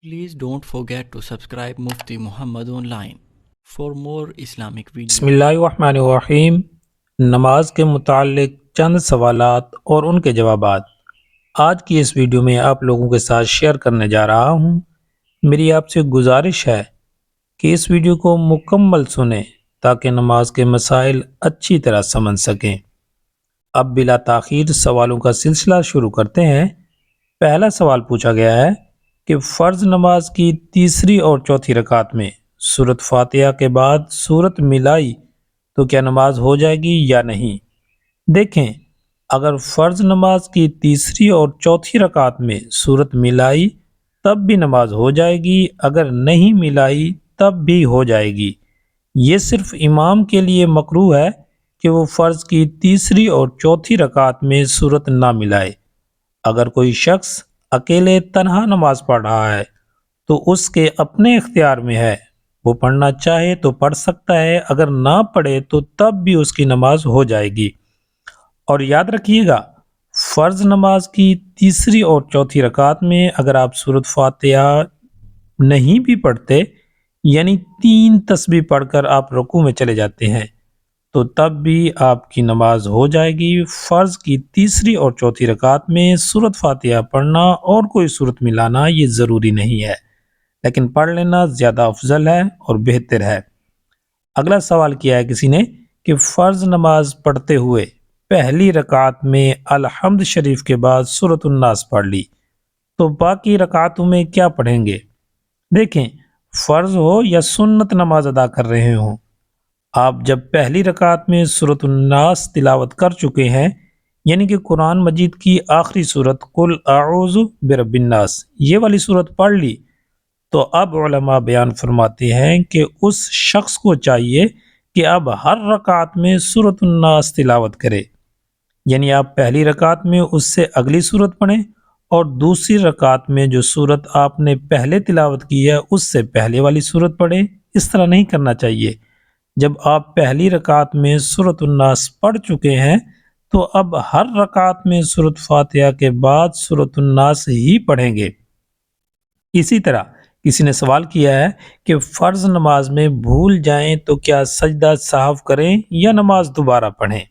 Please don't forget to subscribe Mufti Muhammad Online for more Islamic videos. بسم اللہ الرحمن الرحیم۔ نماز کے متعلق چند سوالات اور ان کے جوابات آج کی اس ویڈیو میں آپ لوگوں کے ساتھ شیئر کرنے جا رہا ہوں۔ میری آپ سے گزارش ہے کہ اس ویڈیو کو مکمل سنیں تاکہ نماز کے مسائل اچھی طرح سمجھ سکیں۔ اب بلا تاخیر سوالوں کا سلسلہ شروع کرتے ہیں۔ پہلا سوال پوچھا گیا ہے کہ فرض نماز کی تیسری اور چوتھی رکعت میں سورۃ فاتحہ کے بعد سورت ملائی تو کیا نماز ہو جائے گی یا نہیں؟ دیکھیں، اگر فرض نماز کی تیسری اور چوتھی رکعت میں سورت ملائی تب بھی نماز ہو جائے گی، اگر نہیں ملائی تب بھی ہو جائے گی۔ یہ صرف امام کے لیے مکروہ ہے کہ وہ فرض کی تیسری اور چوتھی رکعت میں سورت نہ ملائے۔ اگر کوئی شخص اکیلے تنہا نماز پڑھ رہا ہے تو اس کے اپنے اختیار میں ہے، وہ پڑھنا چاہے تو پڑھ سکتا ہے، اگر نہ پڑھے تو تب بھی اس کی نماز ہو جائے گی۔ اور یاد رکھیے گا، فرض نماز کی تیسری اور چوتھی رکعت میں اگر آپ سورۃ فاتحہ نہیں بھی پڑھتے، یعنی 3 تسبیح پڑھ کر آپ رکوع میں چلے جاتے ہیں تو تب بھی آپ کی نماز ہو جائے گی۔ فرض کی تیسری اور چوتھی رکعت میں سورۃ فاتحہ پڑھنا اور کوئی سورت ملانا یہ ضروری نہیں ہے، لیکن پڑھ لینا زیادہ افضل ہے اور بہتر ہے۔ اگلا سوال کیا ہے کسی نے کہ فرض نماز پڑھتے ہوئے پہلی رکعت میں الحمد شریف کے بعد سورۃ الناس پڑھ لی تو باقی رکعتوں میں کیا پڑھیں گے؟ دیکھیں، فرض ہو یا سنت نماز ادا کر رہے ہوں، آپ جب پہلی رکعت میں سورۃ الناس تلاوت کر چکے ہیں، یعنی کہ قرآن مجید کی آخری سورت قل اعوذ برب الناس، یہ والی سورت پڑھ لی، تو اب علماء بیان فرماتے ہیں کہ اس شخص کو چاہیے کہ اب ہر رکعت میں سورۃ الناس تلاوت کرے، یعنی آپ پہلی رکعت میں اس سے اگلی سورت پڑھیں اور دوسری رکعت میں جو سورت آپ نے پہلے تلاوت کی ہے اس سے پہلے والی سورت پڑھیں۔ اس طرح نہیں کرنا چاہیے۔ جب آپ پہلی رکعت میں سورۃ الناس پڑھ چکے ہیں تو اب ہر رکعت میں سورۃ فاتحہ کے بعد سورۃ الناس ہی پڑھیں گے۔ اسی طرح کسی نے سوال کیا ہے کہ فرض نماز میں بھول جائیں تو کیا سجدہ سہو کریں یا نماز دوبارہ پڑھیں؟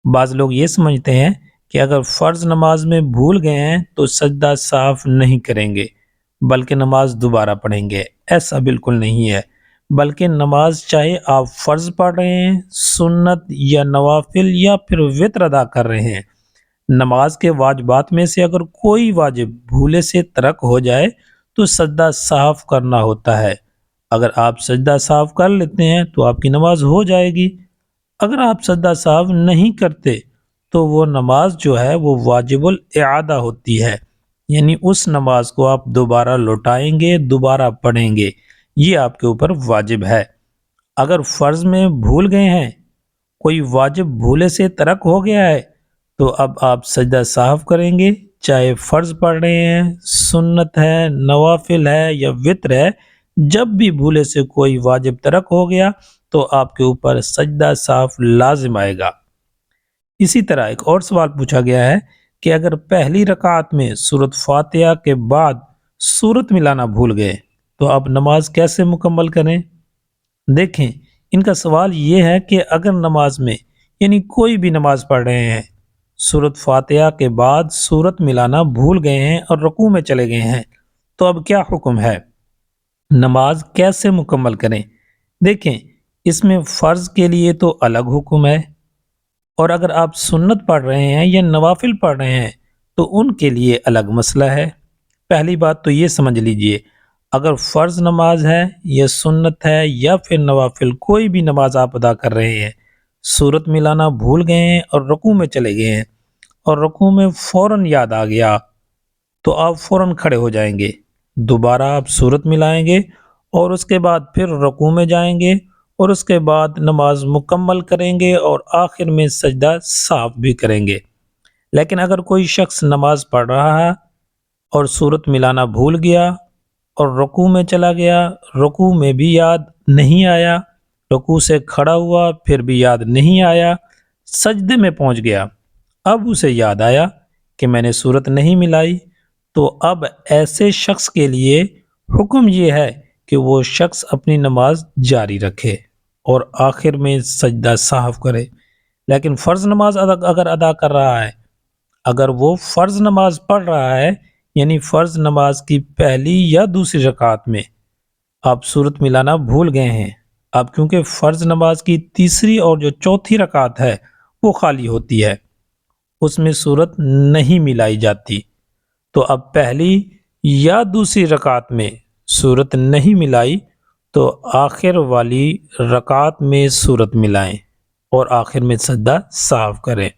بعض لوگ یہ سمجھتے ہیں کہ اگر فرض نماز میں بھول گئے ہیں تو سجدہ سہو نہیں کریں گے بلکہ نماز دوبارہ پڑھیں گے۔ ایسا بالکل نہیں ہے، بلکہ نماز چاہے آپ فرض پڑھ رہے ہیں، سنت یا نوافل یا پھر وتر ادا کر رہے ہیں، نماز کے واجبات میں سے اگر کوئی واجب بھولے سے ترک ہو جائے تو سجدہ سہو کرنا ہوتا ہے۔ اگر آپ سجدہ سہو کر لیتے ہیں تو آپ کی نماز ہو جائے گی۔ اگر آپ سجدہ سہو نہیں کرتے تو وہ نماز جو ہے وہ واجب الاعادہ ہوتی ہے، یعنی اس نماز کو آپ دوبارہ لوٹائیں گے، دوبارہ پڑھیں گے، یہ آپ کے اوپر واجب ہے۔ اگر فرض میں بھول گئے ہیں، کوئی واجب بھولے سے ترک ہو گیا ہے تو اب آپ سجدہ سہو کریں گے، چاہے فرض پڑھ رہے ہیں، سنت ہے، نوافل ہے یا وتر ہے، جب بھی بھولے سے کوئی واجب ترک ہو گیا تو آپ کے اوپر سجدہ سہو لازم آئے گا۔ اسی طرح ایک اور سوال پوچھا گیا ہے کہ اگر پہلی رکعت میں سورۃ فاتحہ کے بعد سورت ملانا بھول گئے تو اب نماز کیسے مکمل کریں؟ دیکھیں، ان کا سوال یہ ہے کہ اگر نماز میں، یعنی کوئی بھی نماز پڑھ رہے ہیں، سورۃ فاتحہ کے بعد سورت ملانا بھول گئے ہیں اور رکوع میں چلے گئے ہیں تو اب کیا حکم ہے؟ نماز کیسے مکمل کریں؟ دیکھیں، اس میں فرض کے لیے تو الگ حکم ہے، اور اگر آپ سنت پڑھ رہے ہیں یا نوافل پڑھ رہے ہیں تو ان کے لیے الگ مسئلہ ہے۔ پہلی بات تو یہ سمجھ لیجئے، اگر فرض نماز ہے یا سنت ہے یا پھر نوافل، کوئی بھی نماز آپ ادا کر رہے ہیں، سورت ملانا بھول گئے ہیں اور رکوع میں چلے گئے ہیں اور رکوع میں فوراً یاد آ گیا تو آپ فوراً کھڑے ہو جائیں گے، دوبارہ آپ سورت ملائیں گے اور اس کے بعد پھر رکوع میں جائیں گے اور اس کے بعد نماز مکمل کریں گے اور آخر میں سجدہ سہو بھی کریں گے۔ لیکن اگر کوئی شخص نماز پڑھ رہا ہے اور سورت ملانا بھول گیا اور رکوع میں چلا گیا، رکوع میں بھی یاد نہیں آیا، رکوع سے کھڑا ہوا پھر بھی یاد نہیں آیا، سجدے میں پہنچ گیا، اب اسے یاد آیا کہ میں نے سورت نہیں ملائی، تو اب ایسے شخص کے لیے حکم یہ ہے کہ وہ شخص اپنی نماز جاری رکھے اور آخر میں سجدہ سہو کرے، لیکن فرض نماز اگر ادا کر رہا ہے، اگر وہ فرض نماز پڑھ رہا ہے، یعنی فرض نماز کی پہلی یا دوسری رکعت میں آپ صورت ملانا بھول گئے ہیں، اب کیونکہ فرض نماز کی تیسری اور جو چوتھی رکعت ہے وہ خالی ہوتی ہے، اس میں صورت نہیں ملائی جاتی، تو اب پہلی یا دوسری رکعت میں صورت نہیں ملائی تو آخر والی رکعت میں صورت ملائیں اور آخر میں سجدہ سہو کریں۔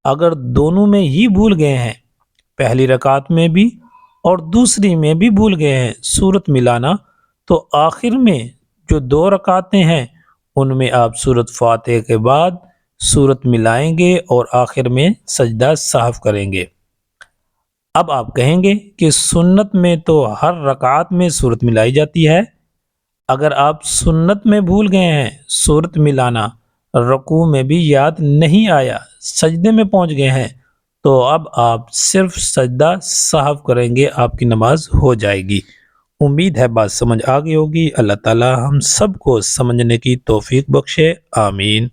اگر دونوں میں ہی بھول گئے ہیں، پہلی رکعت میں بھی اور دوسری میں بھی بھول گئے ہیں صورت ملانا، تو آخر میں جو 2 رکعتیں ہیں ان میں آپ سورۃ فاتحہ کے بعد صورت ملائیں گے اور آخر میں سجدہ سہو کریں گے۔ اب آپ کہیں گے کہ سنت میں تو ہر رکعت میں صورت ملائی جاتی ہے، اگر آپ سنت میں بھول گئے ہیں صورت ملانا، رکوع میں بھی یاد نہیں آیا، سجدے میں پہنچ گئے ہیں، تو اب آپ صرف سجدہ سہو کریں گے، آپ کی نماز ہو جائے گی۔ امید ہے بات سمجھ آ گئی ہوگی۔ اللہ تعالی ہم سب کو سمجھنے کی توفیق بخشے، آمین۔